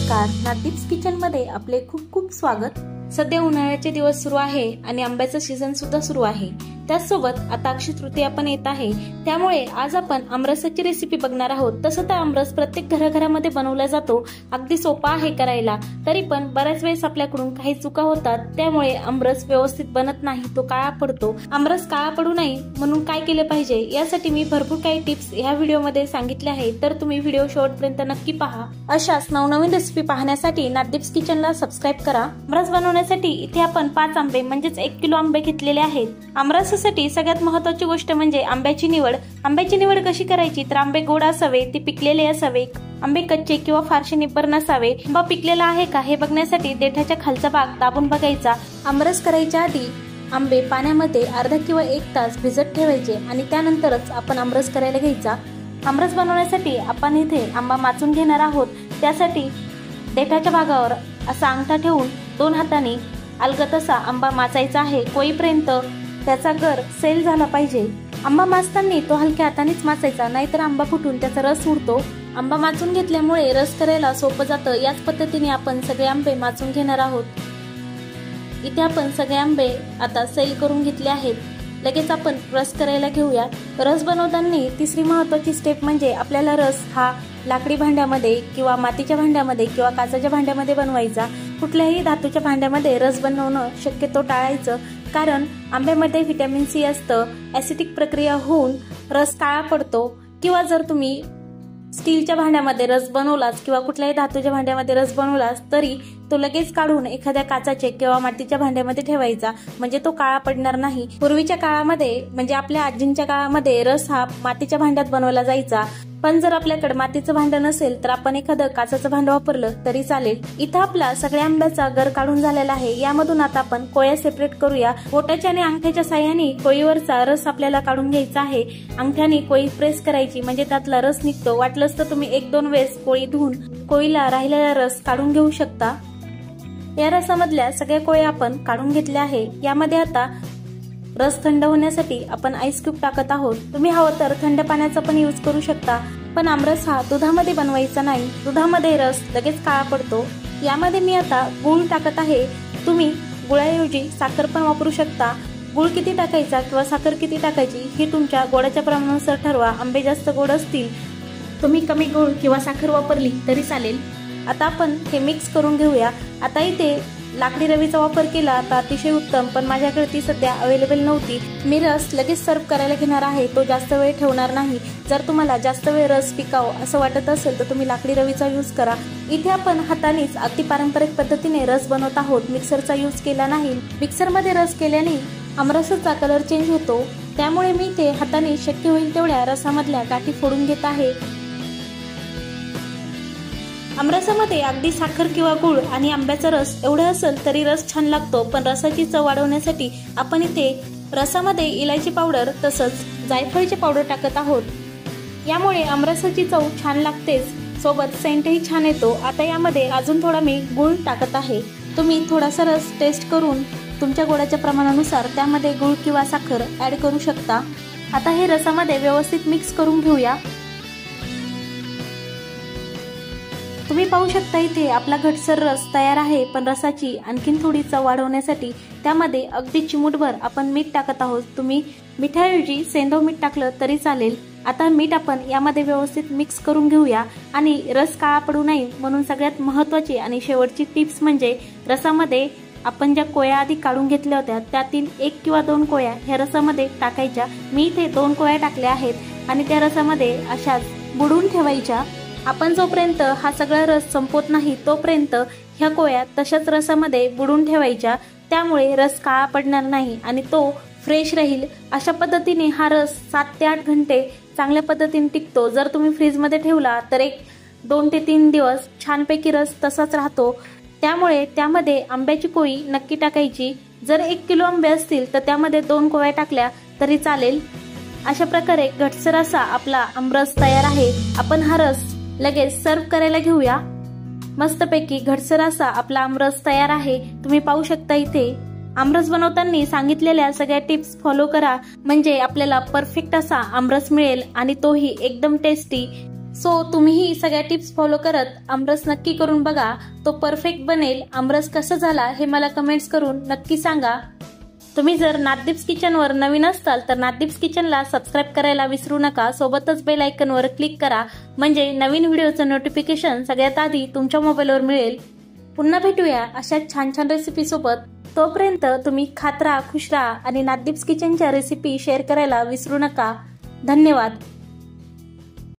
नमस्कार, नादीप्स किचन मध्ये आपले खूप खूप स्वागत। सध्या उन्हाळ्याचे दिवस सुरू आहे आणि आंब्याचा सीझन सुद्धा सुरू आहे। त्याचसोबत आता अक्षय तृतीया पण येत आहे, त्यामुळे आज आपण आमरसाची रेसिपी बघणार आहोत। तसं तर आमरस प्रत्येक घराघरामध्ये बनवला जातो, अगदी सोपा आहे करायला। तरी पण बऱ्याच वेळेस आपल्याकडून काही चुका होतात, त्यामुळे आमरस व्यवस्थित बनत नाही, तो काळा पडतो। आमरस काळा पडू नये म्हणून काय केले पाहिजे यासाठी मी भरपूर काही टिप्स या व्हिडिओमध्ये सांगितले आहेत, तर तुम्ही व्हिडिओ शेवटपर्यंत नक्की पहा। अशाच नवनवीन रेसिपी पाहण्यासाठी नादीप्स किचनला सबस्क्राइब करा। आमरस बनवण्यासाठी इथे आपण 5 आंबे म्हणजेच 1 किलो आंबे घेतलेले आहेत। आमरसासाठी सगळ्यात महत्त्वाची गोष्ट म्हणजे आंब्याची निवड। आंब्याची निवड कशी करायची तर आंबे गोड असावे, ते पिकलेले असावे, आंबे कच्चे किंवा फारसे निब्बर नसावे। आंबा पिकलेला आहे का हे बघण्यासाठी देठाच्या खालचा भाग दाबून बघायचा। आमरस करायच्या आधी आंबे पाण्यामध्ये अर्धा किंवा 1 तास भिजत ठेवायचे आणि त्यानंतरच आपण आमरस करायला घ्यायचा। आमरस बनवण्यासाठी आपण इथे आंबा माचून घेणार आहोत। त्यासाठी देठाच्या भागावर असा अंगठा ठेवून 2 हातांनी अलगद असा आंबा माचायचा आहे, कोईपर्यंत त्याचा गर सैल झाला पाहिजे। आंबा माचताना तो हलक्या हातानेच माचायचा, नाहीतर आंबा फुटून त्याचा रस उडतो। आंबा माचून घेतल्यामुळे रस करायला सोपं जातं। याच पद्धतीने आपण सगळे आंबे माचून घेणार आहोत। इथे आपण सगळे आंबे आता सैल करून घेतले आहेत। लगेच आपण रस करायला घेऊया। रस बनवताना तिसरी महत्त्वाची स्टेप म्हणजे आपल्याला रस हा लाकडी भांड्यामध्ये किंवा मातीच्या भांड्यामध्ये किंवा काचेच्या भांड्यामध्ये बनवायचा। कुठल्याही धातूच्या भांड्यामध्ये रस बनवणं शक्यतो टाळायचं, कारण आंब्यामध्ये व्हिटॅमिन सी असतं। ऍसिडिक प्रक्रिया होऊन रस काळा पडतो। किंवा जर तुम्ही स्टीलच्या भांड्यामध्ये रस बनवलास किंवा कुठल्याही धातूच्या भांड्यामध्ये रस बनवलास तरी तो लगेच काढून एखाद्या काचेच्या किंवा मातीच्या भांड्यामध्ये ठेवायचा, म्हणजे तो काळा पडणार नाही। पूर्वीच्या काळामध्ये म्हणजे आपल्या आजींच्या काळामध्ये रस हा मातीच्या भांड्यात बनवला जायचा, पण जर आपल्याकडे मातीचं भांडं नसेल तर आपण एखादं काचेचं भांडं वापरलं तरी चालेल। इथं आपला सगळ्या आंब्याचा गर काढून झालेला आहे। यामधून आता आपण कोया सेपरेट करूया। बोटाच्या आणि अंगठ्याच्या साहाय्याने कोईवरचा रस आपल्याला काढून घ्यायचा आहे। अंगठ्याने कोई प्रेस करायची, म्हणजे त्यातला रस निघतो। वाटलंच तर तुम्ही 1-2 वेळेस कोळी धुवून कोईला राहिलेला रस काढून घेऊ शकता। या रसामधल्या सगळ्या कोया आपण काढून घेतल्या आहे। यामध्ये आता रस थंड होण्यासाठी आपण आईस क्यूब टाकत आहोत। तुम्ही हवं तर थंड पाण्याचा पण यूज करू शकता, पण आमरस हा दुधामध्ये बनवायचा नाही, दुधामध्ये रस लगेच काळा पडतो। यामध्ये मी आता गूळ टाकत आहे। तुम्ही गुळाऐवजी साखर पण वापरू शकता। गूळ किती टाकायचा किंवा साखर किती टाकायची हे तुमच्या गोडाच्या प्रमाणानुसार ठरवा। आंबे जास्त गोड असतील तुम्ही कमी गूळ किंवा साखर वापरली तरी चालेल। आता आपण हे मिक्स करून घेऊया। आता इथे लाकडी रवीचा वापर केला तर अतिशय उत्तम, पण माझ्याकडे ती सध्या अवेलेबल नव्हती। मी रस लगेच सर्व करायला घेणार आहे, तो जास्त वेळ ठेवणार नाही। जर तुम्हाला जास्त वेळ रस टिकावं असं वाटत असेल तर तुम्ही लाकडी रवीचा यूज करा। इथे आपण हातानेच अगदी पारंपरिक पद्धतीने रस बनवत आहोत, मिक्सरचा यूज केला नाही। मिक्सरमध्ये रस केल्याने आमरसाचा कलर चेंज होतो, त्यामुळे मी ते हाताने शक्य होईल तेवढ्या रसामधल्या गाठी फोडून घेत आहे। आमरसामध्ये अगदी साखर किंवा गूळ आणि आंब्याचा रस एवढं असेल तरी रस छान लागतो, पण रसाची चव वाढवण्यासाठी आपण इथे रसामध्ये इलायची पावडर तसंच जायफळची पावडर टाकत आहोत। यामुळे आमरसाची चव छान लागतेच, सोबत सेंटही छान येतो। आता यामध्ये अजून थोडा मी गूळ टाकत आहे। तुम्ही थोडासा रस टेस्ट करून तुमच्या गोडाच्या प्रमाणानुसार त्यामध्ये गूळ किंवा साखर ऍड करू शकता। आता हे रसामध्ये व्यवस्थित मिक्स करून घेऊया। तुम्ही पाहू शकता इथे आपला घटसर रस तयार आहे, पण रसाची आणखीन थोडी चव वाढवण्यासाठी त्यामध्ये अगदी चिमूटभर आपण मीठ टाकत आहोत। तुम्ही मिठाऐवजी सेंधव मीठ टाकलं तरी चालेल। आता मीठ आपण यामध्ये व्यवस्थित मिक्स करून घेऊया आणि रस काळा पडू नये म्हणून सगळ्यात महत्त्वाची आणि शेवटची टिप्स म्हणजे रसामध्ये आपण ज्या कोया आधी काढून घेतल्या होत्या त्यातील 1 किंवा 2 कोया ह्या रसामध्ये टाकायच्या। मी इथे 2 कोया टाकल्या आहेत आणि त्या रसामध्ये अशाच बुडवून ठेवायच्या। आपण जोपर्यंत हा सगळा रस संपवत नाही तोपर्यंत ह्या कोया तशाच रसामध्ये बुडवून ठेवायच्या, त्यामुळे रस काळा पडणार नाही आणि तो फ्रेश राहील। अशा पद्धतीने हा रस 7 ते 8 घंटे चांगल्या पद्धतीने टिकतो। जर तुम्ही फ्रीजमध्ये ठेवला तर 2 ते 3 दिवस छानपैकी रस तसाच राहतो। त्यामुळे त्यामध्ये आंब्याची कोई नक्की टाकायची। जर 1 किलो आंबे असतील तर त्यामध्ये 2 कोया टाकल्या तरी चालेल। अशा प्रकारे घटसर असा आपला आमरस तयार आहे। आपण हा रस लगेच सर्व करायला घेऊया। मस्तपैकी घटसर असा आपला आमरस तयार आहे। तुम्ही पाहू शकता इथे आमरस बनवताना सांगितलेल्या सगळ्या टिप्स फॉलो करा, म्हणजे आपल्याला परफेक्ट असा आमरस मिळेल आणि तोही एकदम टेस्टी। सो तुम्हीही सगळ्या टिप्स फॉलो करत आमरस नक्की करून बघा. तो परफेक्ट बनेल. आमरस कसा झाला हे मला कमेंट्स करून नक्की सांगा. तुम्ही जर नाथदीप्स किचनवर नवीन असताल तर नाथदीप्स किचनला सबस्क्राईब करायला विसरू नका. सोबतच बेल आयकॉनवर क्लिक करा म्हणजे नवीन व्हिडिओचं नोटिफिकेशन सगळ्यात आधी तुमच्या मोबाईलवर मिळेल. पुन्हा भेटूया अशा छान छान रेसिपी सोबत. तोपर्यंत तुम्ही खात राहा, खुश राहा आणि नाथदीप्स किचनच्या रेसिपी शेअर करायला विसरू नका. धन्यवाद.